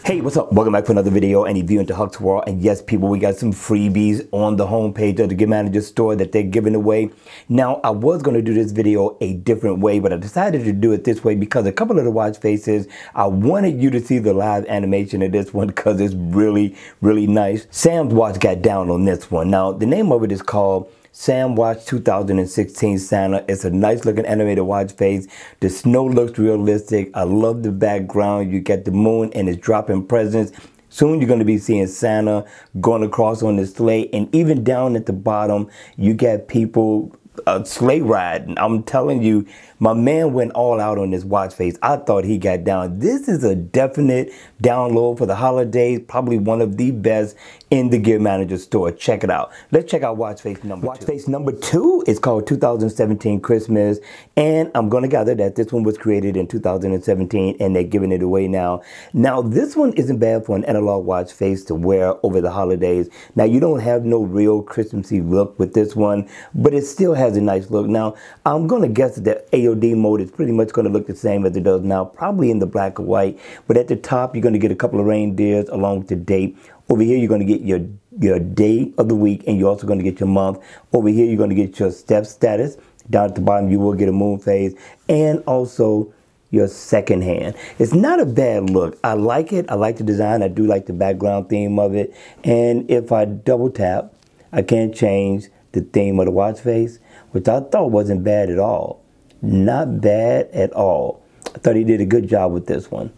Hey, what's up? Welcome back to another video and a view into Huck's World. And yes, people, we got some freebies on the homepage of the Gift Manager store that they're giving away. Now, I was going to do this video a different way, but I decided to do it this way because a couple of the watch faces, I wanted you to see the live animation of this one because it's really, really nice. Sam's watch got down on this one. Now, the name of it is called Sam Watch 2016 Santa. It's a nice looking animated watch face. The snow looks realistic. I love the background. You get the moon and it's dropping presents. Soon you're going to be seeing Santa going across on the sleigh, and even down at the bottom you get people sleigh riding. I'm telling you, my man went all out on this watch face. I thought he got down. This is a definite download for the holidays. Probably one of the best in the Gift Manager store. Check it out. Let's check out watch face number two. Watch face number 2 is called 2017 Christmas, and I'm going to gather that this one was created in 2017 and they're giving it away now. Now, this one isn't bad for an analog watch face to wear over the holidays. Now, you don't have no real Christmassy look with this one, but it still has a nice look. Now, I'm going to guess that the AOD mode is pretty much going to look the same as it does now, probably in the black and white. But at the top, you're going to get a couple of reindeers along with the date. Over here, you're going to get your day of the week, and you're also going to get your month. Over here, you're going to get your step status. Down at the bottom, you will get a moon phase, and also your second hand. It's not a bad look. I like it. I like the design. I do like the background theme of it. And if I double tap, I can change the theme of the watch face, which I thought wasn't bad at all. Not bad at all. I thought he did a good job with this one.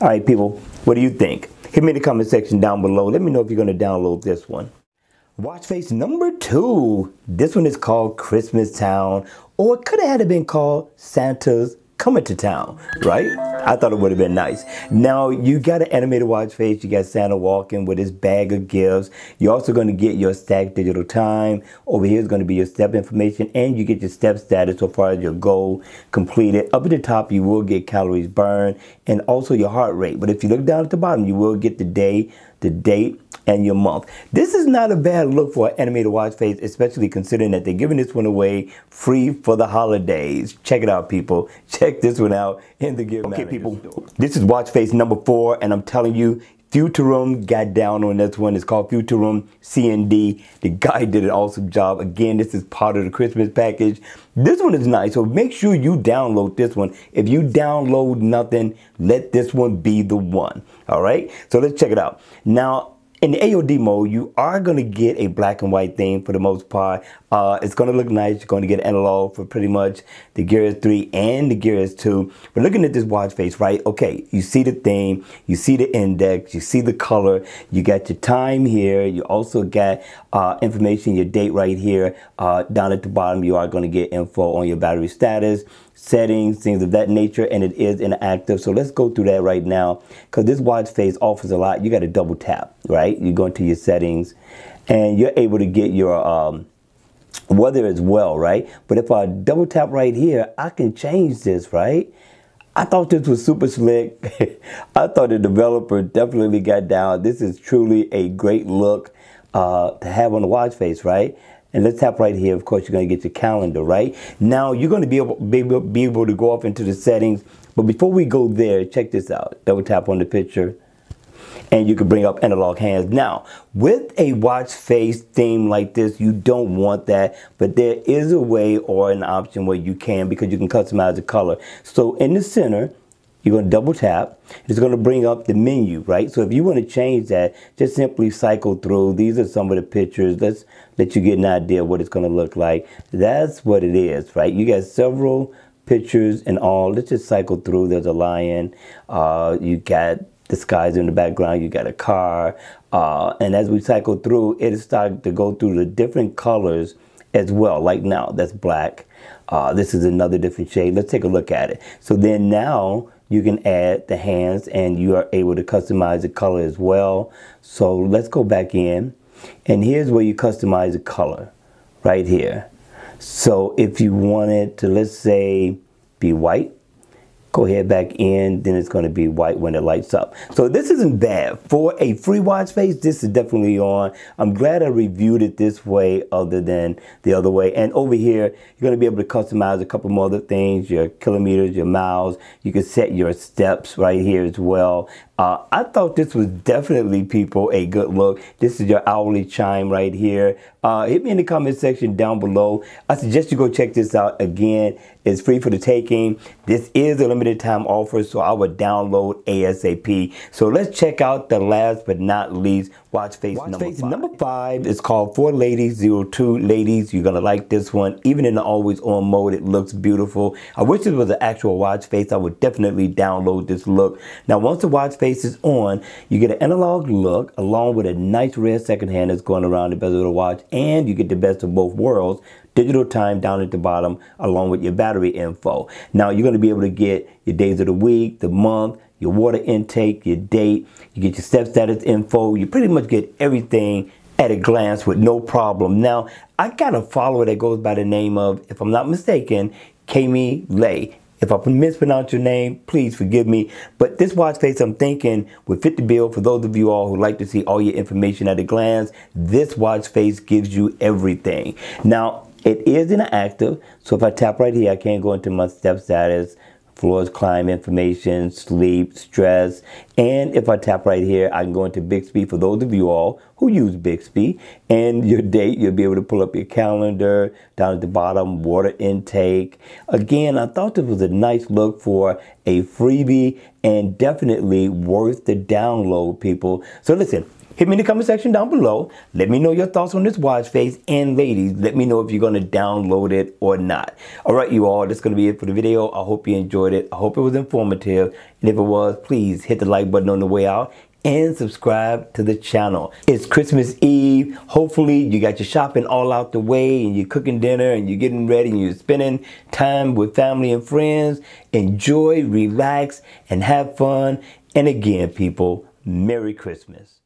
All right, people, what do you think? Hit me in the comment section down below. Let me know if you're going to download this one. Watch face number 2. This one is called Christmas Town, or it could have had it been called Santa's Coming to Town, right? I thought it would have been nice. Now, you got an animated watch face. You got Santa walking with his bag of gifts. You're also going to get your stacked digital time. Over here is going to be your step information, and you get your step status so far as your goal completed. Up at the top, you will get calories burned and also your heart rate. But if you look down at the bottom, you will get the day, the date, and your month. This is not a bad look for an animated watch face, especially considering that they're giving this one away free for the holidays. Check it out, people. Check this one out in the Gift Manager people store. This is watch face number 4, and I'm telling you, Futurum got down on this one. It's called Futurum CND. The guy did an awesome job. Again, this is part of the Christmas package. This one is nice, so make sure you download this one. If you download nothing, let this one be the one. All right, so let's check it out. Now, in the AOD mode, you are going to get a black and white theme for the most part. It's going to look nice. You're going to get analog for pretty much the Gear S3 and the Gear S2. But looking at this watch face, right? Okay, you see the theme, you see the index, you see the color, you got your time here. You also got information, your date right here. Down at the bottom, you are going to get info on your battery status, settings, things of that nature, and it is inactive. So let's go through that right now, because this watch face offers a lot. You got to double tap, right? You go into your settings and you're able to get your weather as well, right? But if I double tap right here, I can change this, right? I thought this was super slick. I thought the developer definitely got down. This is truly a great look to have on the watch face, right? And let's tap right here. Of course, you're going to get your calendar, right? Now, you're going to be able to go off into the settings. But before we go there, check this out. Double tap on the picture, and you can bring up analog hands. Now, with a watch face theme like this, you don't want that. But there is a way or an option where you can, because you can customize the color. So in the center, you're going to double tap. It's going to bring up the menu, right? So if you want to change that, just simply cycle through. These are some of the pictures. Let's let you get an idea of what it's going to look like. That's what it is, right? You got several pictures and all. Let's just cycle through. There's a lion. You got the skies in the background. You got a car. And as we cycle through, it is starting to go through the different colors as well. Like now, that's black. This is another different shade. Let's take a look at it. So then now, you can add the hands, and you are able to customize the color as well. So let's go back in, and here's where you customize the color right here. So if you wanted to, let's say, be white, Go ahead back in, then it's going to be white when it lights up. So this isn't bad. For a free watch face, this is definitely on. I'm glad I reviewed it this way other than the other way. And over here, you're going to be able to customize a couple more other things, your kilometers, your miles. You can set your steps right here as well. I thought this was definitely, people, a good look. This is your hourly chime right here. Hit me in the comment section down below. I suggest you go check this out. Again, it's free for the taking. This is a limited time offer, so I would download ASAP. So let's check out the last but not least watch face number 5 is called For Ladies 02. Ladies, you're gonna like this one. Even in the always on mode, it looks beautiful. I wish this was an actual watch face. I would definitely download this look. Now, once the watch face is on, you get an analog look along with a nice red second hand that's going around the bezel of the watch, and you get the best of both worlds. Digital time down at the bottom along with your battery info. Now you're going to be able to get your days of the week, the month, your water intake, your date, you get your step status info. You pretty much get everything at a glance with no problem. Now I got a follower that goes by the name of, if I'm not mistaken, Kami Lay. If I mispronounce your name, please forgive me. But this watch face, I'm thinking, would fit the bill for those of you all who like to see all your information at a glance. This watch face gives you everything. Now, it is inactive, so if I tap right here, I can't go into my step status, floors, climb information, sleep, stress. And if I tap right here, I can go into Bixby for those of you all who use Bixby. And your date, you'll be able to pull up your calendar. Down at the bottom, water intake. Again, I thought this was a nice look for a freebie and definitely worth the download, people. So listen, hit me in the comment section down below. Let me know your thoughts on this watch face. And ladies, let me know if you're going to download it or not. All right, you all, that's going to be it for the video. I hope you enjoyed it. I hope it was informative. And if it was, please hit the like button on the way out and subscribe to the channel. It's Christmas Eve. Hopefully you got your shopping all out the way and you're cooking dinner and you're getting ready and you're spending time with family and friends. Enjoy, relax, and have fun. And again, people, Merry Christmas.